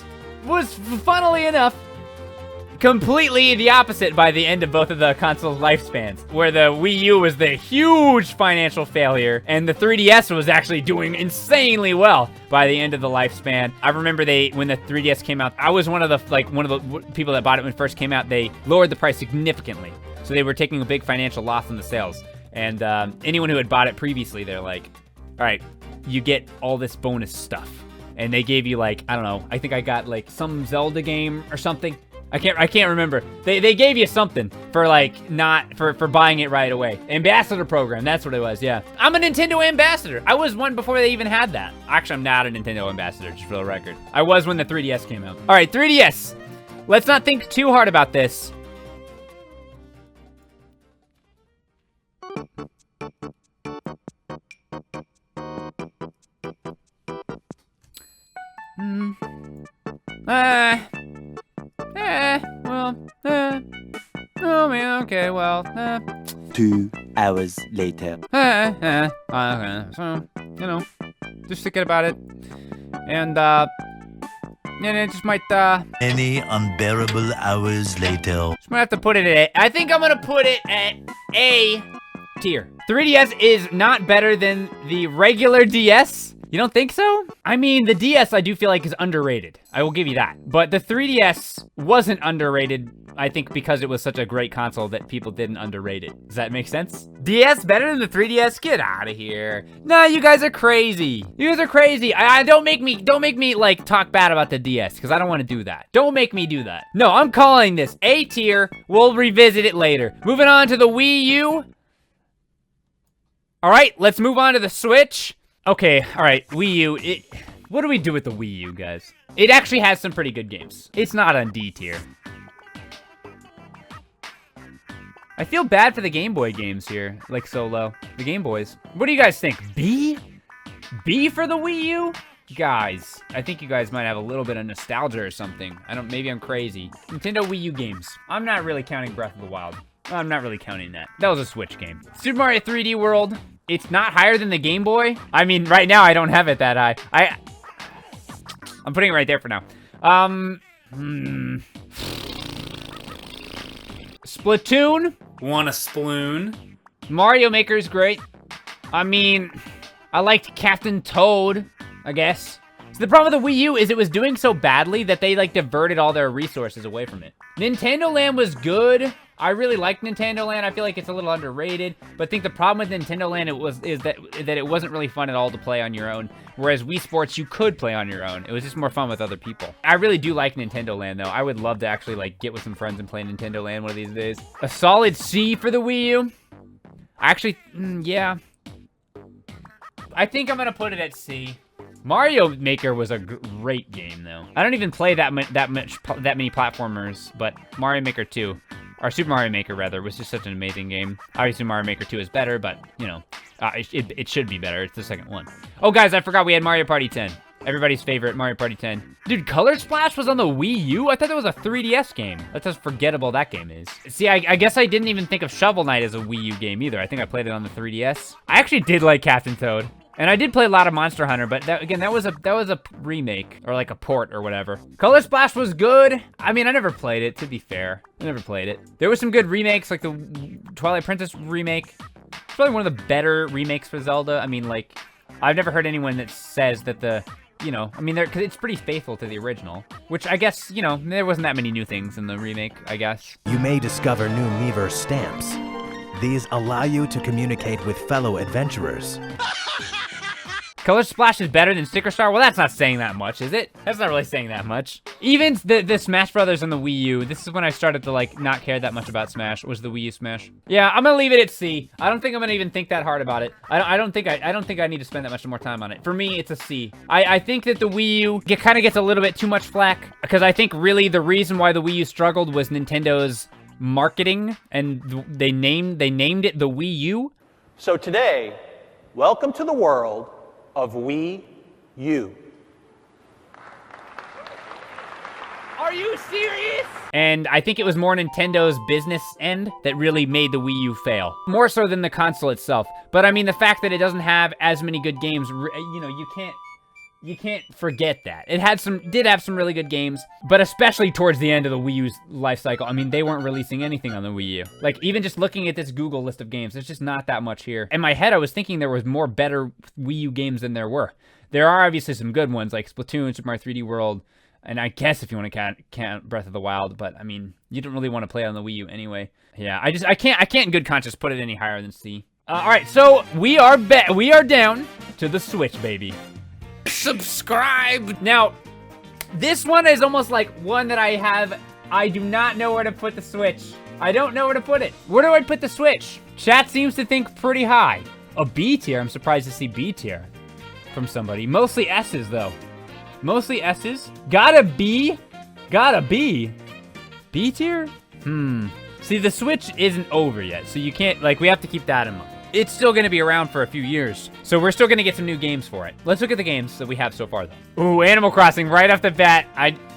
was, funnily enough, completely the opposite by the end of both of the consoles' lifespans, where the Wii U was the huge financial failure, and the 3DS was actually doing insanely well by the end of the lifespan. I remember when the 3DS came out, I was one of the people that bought it when it first came out. They lowered the price significantly, so they were taking a big financial loss on the sales. And anyone who had bought it previously, they're like, all right, you get all this bonus stuff. And they gave you, like, I don't know, I think I got like some Zelda game or something. I can't remember. They gave you something for, like, not for buying it right away. Ambassador program, that's what it was, yeah. I'm a Nintendo ambassador. I was one before they even had that. Actually, I'm not a Nintendo ambassador, just for the record. I was when the 3DS came out. All right, 3DS. Let's not think too hard about this. Oh man, okay, well, 2 hours later. So, you know, just thinking about it, and it just might, Many unbearable hours later. just might have to put it at A. I think I'm gonna put it at A tier. 3DS is not better than the regular DS. You don't think so? I mean, the DS I do feel like is underrated. I will give you that. But the 3DS wasn't underrated, I think, because it was such a great console that people didn't underrate it. Does that make sense? DS better than the 3DS? Get out of here. Nah, you guys are crazy. You guys are crazy. Don't make me like talk bad about the DS, because I don't want to do that. Don't make me do that. No, I'm calling this A tier. We'll revisit it later. Moving on to the Wii U. All right, let's move on to the Switch. Okay, all right, Wii U, what do we do with the Wii U, guys? It actually has some pretty good games. It's not on D tier. I feel bad for the Game Boy games here, like so low. The Game Boys. What do you guys think? B? B for the Wii U? Guys, I think you guys might have a little bit of nostalgia or something. Maybe I'm crazy. Nintendo Wii U games. I'm not really counting Breath of the Wild. I'm not really counting that. That was a Switch game. Super Mario 3D World. It's not higher than the Game Boy. I mean, right now I don't have it that high. I'm putting it right there for now. Splatoon. Want a sploon? Mario Maker is great. I mean, I liked Captain Toad, I guess. So the problem with the Wii U is it was doing so badly that they like diverted all their resources away from it. Nintendo Land was good. I really like Nintendo Land. I feel like it's a little underrated, but I think the problem with Nintendo Land is that it wasn't really fun at all to play on your own, whereas Wii Sports you could play on your own. It was just more fun with other people. I really do like Nintendo Land though. I would love to actually like get with some friends and play Nintendo Land one of these days. A solid C for the Wii U. Actually, yeah. I think I'm gonna put it at C. Mario Maker was a great game, though. I don't even play that many platformers, but Mario Maker 2, or Super Mario Maker rather, was just such an amazing game. Obviously, Mario Maker 2 is better, but you know, it should be better. It's the second one. Oh, guys, I forgot we had Mario Party 10. Everybody's favorite, Mario Party 10. Dude, Color Splash was on the Wii U? I thought that was a 3DS game. That's how forgettable that game is. See, I guess I didn't even think of Shovel Knight as a Wii U game either. I think I played it on the 3DS. I actually did like Captain Toad. And I did play a lot of Monster Hunter, but that was a remake, or like a port or whatever. Color Splash was good. I mean, I never played it, to be fair. I never played it. There was some good remakes, like the Twilight Princess remake. It's probably one of the better remakes for Zelda. I mean, like, I've never heard anyone that says that you know, I mean, because it's pretty faithful to the original, which I guess, you know, there wasn't that many new things in the remake, I guess. You may discover new Miiverse stamps. These allow you to communicate with fellow adventurers. Color Splash is better than Sticker Star? Well, that's not saying that much, is it? That's not really saying that much. Even the Smash Brothers on the Wii U, this is when I started to, like, not care that much about Smash, was the Wii U Smash. Yeah, I'm gonna leave it at C. I don't think I'm gonna even think that hard about it. I don't think I need to spend that much more time on it. For me, it's a C. I think that the Wii U kind of gets a little bit too much flack, because I think really the reason why the Wii U struggled was Nintendo's marketing, and they named it the Wii U. So today, welcome to the world of Wii U. Are you serious? And I think it was more Nintendo's business end that really made the Wii U fail. More so than the console itself. But I mean, the fact that it doesn't have as many good games, you know, you can't forget that. It did have some really good games, but especially towards the end of the Wii U's life cycle. I mean, they weren't releasing anything on the Wii U. Like, even just looking at this Google list of games, there's just not that much here. In my head, I was thinking there was more better Wii U games than there were. There are obviously some good ones, like Splatoon, Super Mario 3D World, and I guess if you want to count Breath of the Wild, but I mean, you don't really want to play on the Wii U anyway. Yeah, I can't in good conscience put it any higher than C. All right, so we are down to the Switch, baby. Subscribe. Now, this one is almost like one that I do not know where to put the Switch. I don't know where to put it. Where do I put the Switch? Chat seems to think pretty high. A B tier. I'm surprised to see B tier from somebody. Mostly S's, though. Mostly S's. Gotta B. B tier? See, the Switch isn't over yet, so you can't, like, we have to keep that in mind. It's still gonna be around for a few years, so we're still gonna get some new games for it. Let's look at the games that we have so far, though. Ooh, Animal Crossing, right off the bat.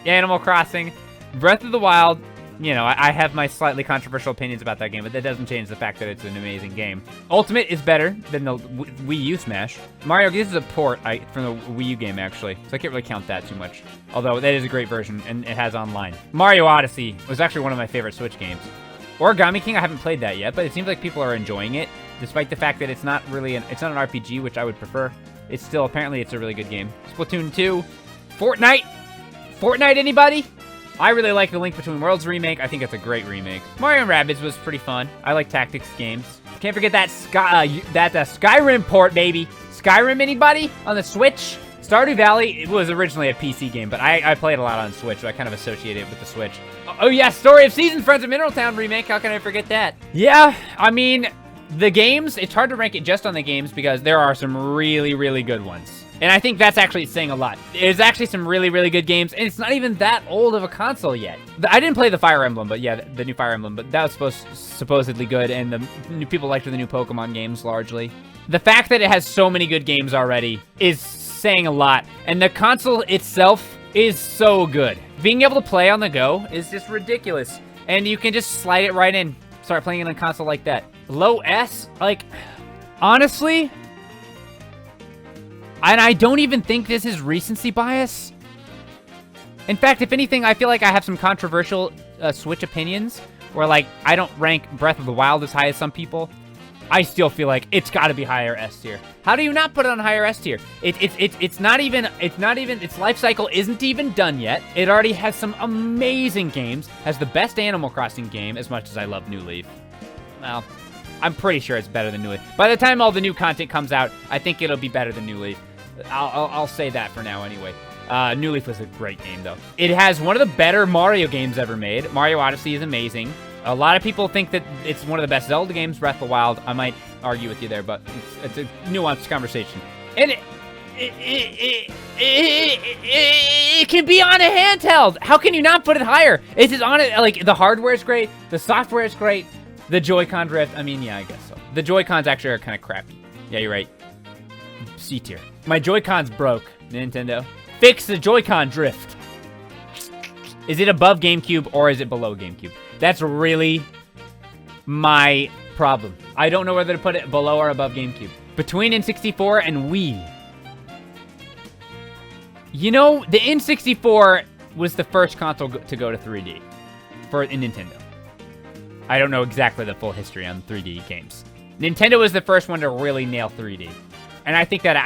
Animal Crossing, Breath of the Wild. You know, I have my slightly controversial opinions about that game, but that doesn't change the fact that it's an amazing game. Ultimate is better than the Wii U Smash. Mario, this is a port from the Wii U game, actually, so I can't really count that too much. Although, that is a great version, and it has online. Mario Odyssey was actually one of my favorite Switch games. Origami King, I haven't played that yet, but it seems like people are enjoying it, despite the fact that it's not really it's not an RPG, which I would prefer. It's still, apparently, it's a really good game. Splatoon 2, Fortnite, anybody? I really like the Link Between Worlds remake. I think it's a great remake. Mario & Rabbids was pretty fun. I like tactics games. Can't forget that Skyrim port, baby. Skyrim, anybody? On the Switch? Stardew Valley, it was originally a PC game, but I played a lot on Switch, so I kind of associate it with the Switch. Oh yeah, Story of Seasons, Friends of Mineral Town remake. How can I forget that? Yeah, I mean, the games, it's hard to rank it just on the games because there are some really, really good ones. And I think that's actually saying a lot. There's actually some really, really good games, and it's not even that old of a console yet. I didn't play the Fire Emblem, but yeah, the new Fire Emblem, but that was supposedly good, and the new people liked the new Pokemon games largely. The fact that it has so many good games already is saying a lot, and the console itself is so good. Being able to play on the go is just ridiculous, and you can just slide it right in, start playing it on a console like that. Low S, like, honestly, and I don't even think this is recency bias. In fact, if anything, I feel like I have some controversial Switch opinions, where like, I don't rank Breath of the Wild as high as some people. I still feel like it's got to be higher S tier. How do you not put it on higher S tier? It's not even, its life cycle isn't even done yet. It already has some amazing games, has the best Animal Crossing game, as much as I love New Leaf. Well, I'm pretty sure it's better than New Leaf. By the time all the new content comes out, I think it'll be better than New Leaf. I'll say that for now anyway. New Leaf was a great game, though. It has one of the better Mario games ever made. Mario Odyssey is amazing. A lot of people think that it's one of the best Zelda games, Breath of the Wild. I might argue with you there, but it's a nuanced conversation. And it can be on a handheld. How can you not put it higher? It's just on it, like, the hardware is great, the software is great, the Joy-Con drift, I mean, yeah, I guess so. The Joy-Cons actually are kind of crappy. Yeah, you're right. C tier. My Joy-Cons broke, Nintendo. Fix the Joy-Con drift. Is it above GameCube or is it below GameCube? That's really my problem. I don't know whether to put it below or above GameCube. Between N64 and Wii. You know, the N64 was the first console to go to 3D in Nintendo. I don't know exactly the full history on 3D games. Nintendo was the first one to really nail 3D. And I think that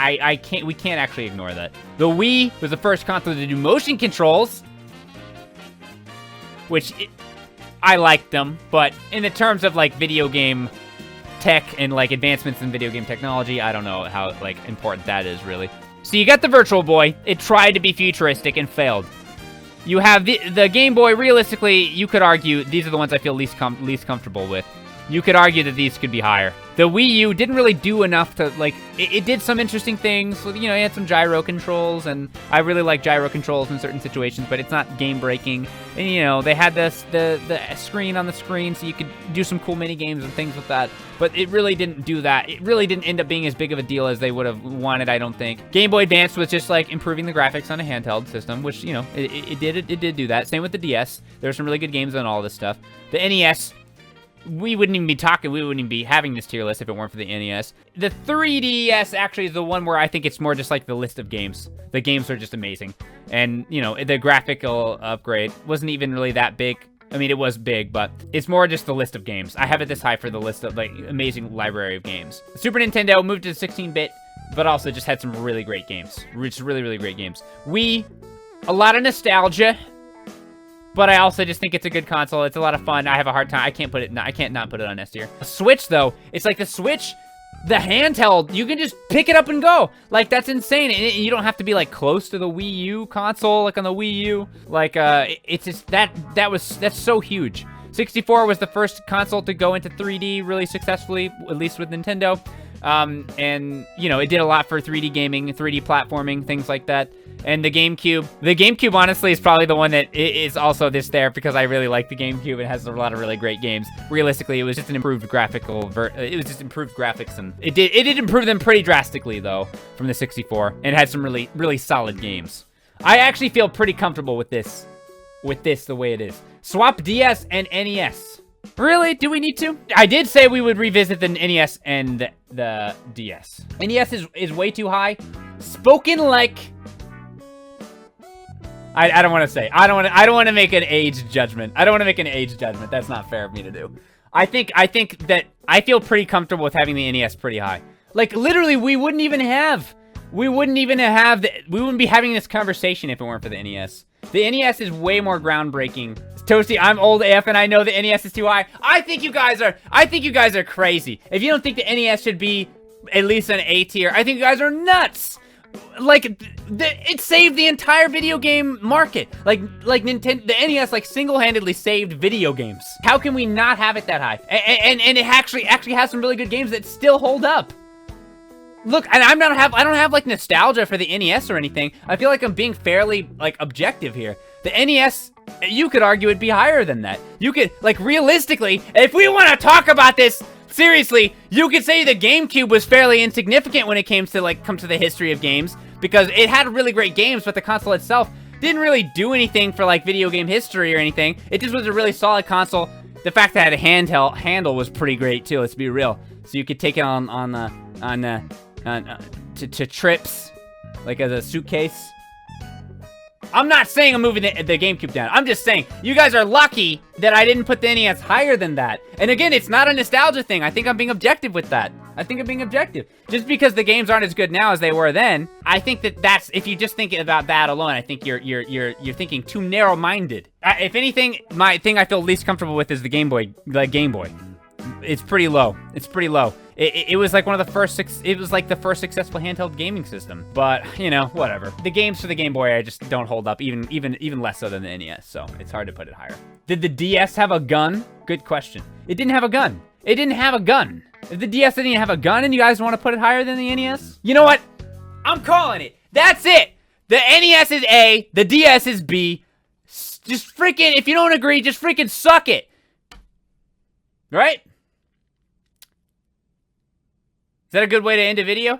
we can't actually ignore that. The Wii was the first console to do motion controls, which I liked them, but in the terms of like video game tech and like advancements in video game technology, I don't know how like important that is really. So you got the Virtual Boy. It tried to be futuristic and failed. You have the Game Boy. Realistically, you could argue these are the ones I feel least comfortable with. You could argue that these could be higher. The Wii U didn't really do enough to, like, it did some interesting things. You know, it had some gyro controls, and I really like gyro controls in certain situations, but it's not game-breaking. And, you know, they had the screen on the screen, so you could do some cool mini-games and things with that. But it really didn't do that. It really didn't end up being as big of a deal as they would have wanted, I don't think. Game Boy Advance was just, like, improving the graphics on a handheld system, which, you know, it did do that. Same with the DS. There were some really good games on all this stuff. The NES... we wouldn't even be having this tier list if it weren't for the NES. The 3DS actually is the one where I think it's more just like the list of games. The games are just amazing. And, you know, the graphical upgrade wasn't even really that big. I mean, it was big, but it's more just the list of games. I have it this high for the list of, like, amazing library of games. Super Nintendo moved to 16-bit, but also just had some really great games. Just really, really great games. Wii, a lot of nostalgia. But I also just think it's a good console. It's a lot of fun. I have a hard time. I can't not put it on S tier. Switch, though, it's like the Switch, the handheld, you can just pick it up and go. Like, that's insane. And you don't have to be, like, close to the Wii U console, like on the Wii U. Like, it's just, that's so huge. 64 was the first console to go into 3D really successfully, at least with Nintendo. And, you know, it did a lot for 3D gaming, 3D platforming, things like that. And the GameCube, honestly, is probably the one that is also there because I really like the GameCube. It has a lot of really great games. Realistically, it was just an improved it was just improved graphics, and it did improve them pretty drastically, though, from the 64, and had some really, really solid games. I actually feel pretty comfortable with this, the way it is. Swap DS and NES. Really? Do we need to? I did say we would revisit the NES and the DS. NES is way too high. Spoken like... I don't want to say. I don't want to make an age judgment. That's not fair of me to do. I think that I feel pretty comfortable with having the NES pretty high. Like, literally, we wouldn't be having this conversation if it weren't for the NES. The NES is way more groundbreaking. Toasty, I'm old AF and I know the NES is too high. I think you guys are crazy. If you don't think the NES should be at least an A tier, I think you guys are nuts. Like, it saved the entire video game market. Like Nintendo, the NES, like, single-handedly saved video games. How can we not have it that high? And it actually has some really good games that still hold up. Look, and I don't have like nostalgia for the NES or anything. I feel like I'm being fairly like objective here. The NES, you could argue it'd be higher than that. You could, like, realistically, if we want to talk about this seriously, you could say the GameCube was fairly insignificant when it came to the history of games, because it had really great games, but the console itself didn't really do anything for like video game history or anything. It just was a really solid console. The fact that it had a handle was pretty great too. Let's be real. So you could take it to trips, like as a suitcase. I'm not saying I'm moving the GameCube down. I'm just saying, you guys are lucky that I didn't put the NES higher than that. And again, it's not a nostalgia thing. I think I'm being objective with that. Just because the games aren't as good now as they were then, I think that's, if you just think about that alone, I think you're thinking too narrow-minded. If anything, my thing I feel least comfortable with is the Game Boy. It's pretty low. It was like one of the first it was like the first successful handheld gaming system. But, you know, whatever. The games for the Game Boy I just don't hold up, even less so than the NES, so it's hard to put it higher. Did the DS have a gun? Good question. It didn't have a gun. If the DS didn't have a gun and you guys want to put it higher than the NES, you know what? I'm calling it. That's it. The NES is A, the DS is B. Just freaking, if you don't agree, just freaking suck it. Right? Is that a good way to end a video?